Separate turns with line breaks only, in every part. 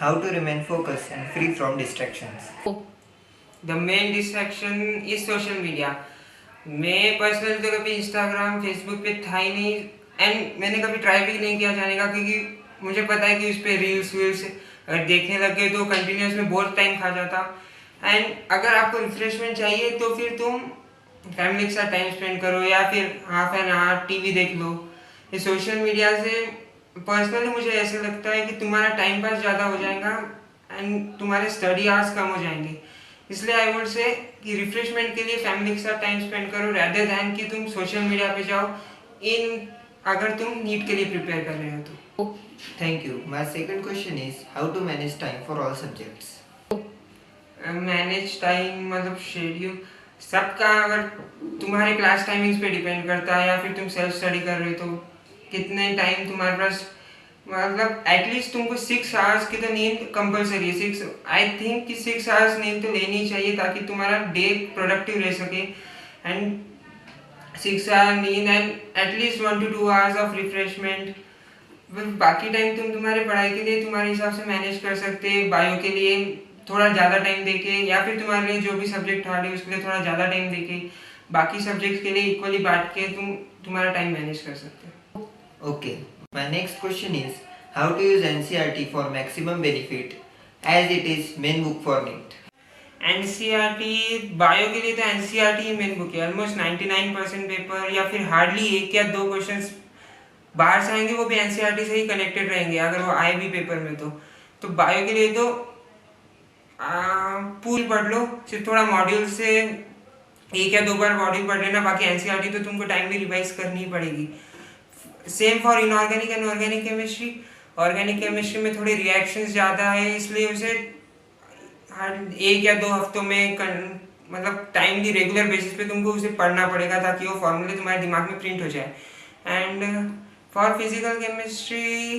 how to remain focused and free from distractions.
The main distraction is social media. मैं personal तो कभी Instagram Facebook पे था ही नहीं एंड मैंने कभी ट्राई भी नहीं किया जाने का, क्योंकि मुझे पता है कि उस पर रील्स वील्स अगर देखने लग गए तो कंटिन्यूस में बहुत टाइम खा जाता। एंड अगर आपको रिफ्रेशमेंट चाहिए तो फिर तुम फैमिली के साथ टाइम स्पेंड करो या फिर हाफ एन आवर टीवी देख लो। ये सोशल मीडिया से पर्सनली मुझे ऐसा लगता है कि तुम्हारा टाइम पास ज़्यादा हो जाएगा एंड तुम्हारे स्टडी आवर्स कम हो जाएंगे। इसलिए आई वुड से कि रिफ्रेशमेंट के लिए फैमिली के साथ टाइम स्पेंड करो रैदर दैन कि तुम सोशल मीडिया पे जाओ इन अगर तुम नीट के लिए प्रिपेयर कर रहे हो तो।
Thank you. My second question is how to manage time for all subjects.
Manage time मतलब शेड्यूल सबका अगर तुम्हारे क्लास टाइमिंग्स पे डिपेंड करता है या फिर तुम सेल्फ स्टडी कर रहे हो तो कितने टाइम तुम्हारे पास, मतलब एटलीस्ट तुमको 6 आवर्स की तो नींद कंपलसरी है। 6 आई थिंक कि 6 आवर्स नींद तो लेनी चाहिए ताकि तुम्हारा डे प्रोडक्टिव रह सके। एंड 6 आवर नींद and at least 1 to 2 hours of refreshment. बाकी टाइम तुम तुम्हारे पढ़ाई के लिए तुम्हारे हिसाब से मैनेज कर सकते। बायो के लिए थोड़ा ज़्यादा टाइम देके या फिर तुम्हारे लिए जो भी सब्जेक्ट हार्ड है उसके लिए थोड़ा ज़्यादा टाइम देके बाकी सब्जेक्ट्स के लिए इक्वली बांट के तुम तुम्हारा टाइम मैनेज कर सकते हो।
Okay. My next question is how to use NCERT for maximum benefit as it is main book for NEET.
NCERT bio के लिए तो एनसीईआरटी ही मेन बुक है। ऑलमोस्ट 99% पेपर या फिर हार्डली 1 या 2 क्वेश्चंस बाहर से आएंगे वो भी एनसीईआरटी से ही कनेक्टेड रहेंगे अगर वो आए भी पेपर में तो बायो के लिए तो पूरी पढ़ लो। सिर्फ थोड़ा मॉड्यूल से 1 या 2 बार मॉड्यूल पढ़ लेना, बाकी एनसीईआरटी तो तुमको टाइमली रिवाइज करनी ही पड़ेगी। Same for inorganic and organic chemistry. Organic chemistry में थोड़े रिएक्शंस ज़्यादा है इसलिए उसे 1 या 2 हफ्तों में मतलब टाइमली रेगुलर बेसिस पे तुमको उसे पढ़ना पड़ेगा ताकि वो फॉर्मूले तुम्हारे दिमाग में प्रिंट हो जाए। एंड फॉर फिजिकल केमिस्ट्री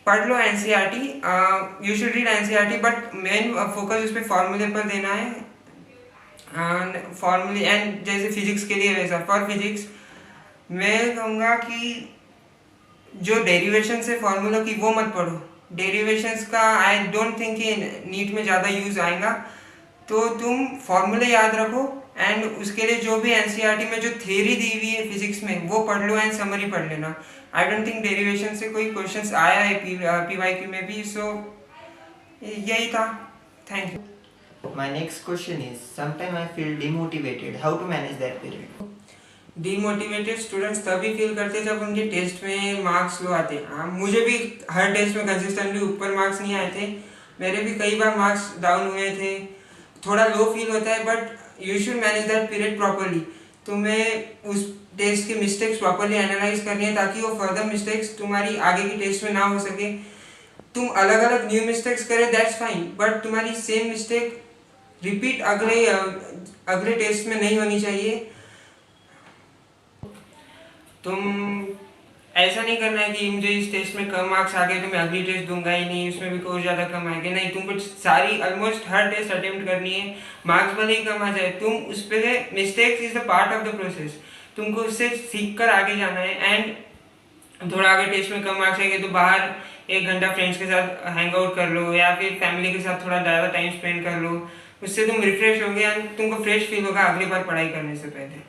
पढ़ लो NCERT, you should read NCERT but main focus उस पर फॉर्मूले पर देना है। फॉर्मूले एंड जैसे फिजिक्स के लिए वैसा फॉर फिजिक्स मैं कहूँगा कि जो डेरिवेशन से फॉर्मूला की वो मत पढ़ो। डेरिवेशंस का आई डोंट थिंक कि नीट में ज़्यादा यूज़ आएगा, तो तुम फॉर्मूले याद रखो एंड उसके लिए जो भी एनसीईआरटी में जो थ्योरी दी हुई है फिजिक्स में वो पढ़ लो एंड समरी पढ़ लेना। आई डोंट थिंक डेरिवेशन से कोई क्वेश्चंस आया है पीवाईक्यू में भी। सो यही था। Thank you.
My next question is sometimes I feel demotivated. How to manage that period?
Demotivated students तभी फील करते जब उनके टेस्ट में मार्क्स लो आते। हाँ, मुझे भी हर टेस्ट में कंसिस्टेंटली ऊपर मार्क्स नहीं आए थे, मेरे भी कई बार मार्क्स डाउन हुए थे, थोड़ा लो फील होता है but you should manage that period properly. तुम्हें उस टेस्ट के मिस्टेक्स प्रॉपरली एनालाइज करनी है ताकि वो फर्दर मिस्टेक्स तुम्हारी आगे की टेस्ट में ना हो सके। तुम अलग अलग न्यू मिस्टेक्स करे दैट्स फाइन बट तुम्हारी सेम मिस्टेक रिपीट अगले टेस्ट में नहीं होनी चाहिए। तुम ऐसा नहीं करना है कि मुझे इस टेस्ट में कम मार्क्स आ गए तो मैं अगली टेस्ट दूंगा ही नहीं, उसमें भी कोई ज़्यादा कम आएंगे नहीं। तुमको सारी ऑलमोस्ट हर टेस्ट अटेम्प्ट करनी है, मार्क्स भले ही कम आ जाए तुम उस पर mistakes is the part of the process, तुमको उससे सीख कर आगे जाना है। एंड थोड़ा अगर टेस्ट में कम मार्क्स आएंगे तो बाहर 1 घंटा फ्रेंड्स के साथ हैंग आउट कर लो या फिर फैमिली के साथ थोड़ा ज़्यादा टाइम स्पेंड कर लो, उससे तुम रिफ्रेश होगे एंड तुमको फ्रेश फील होगा अगली बार पढ़ाई करने से पहले।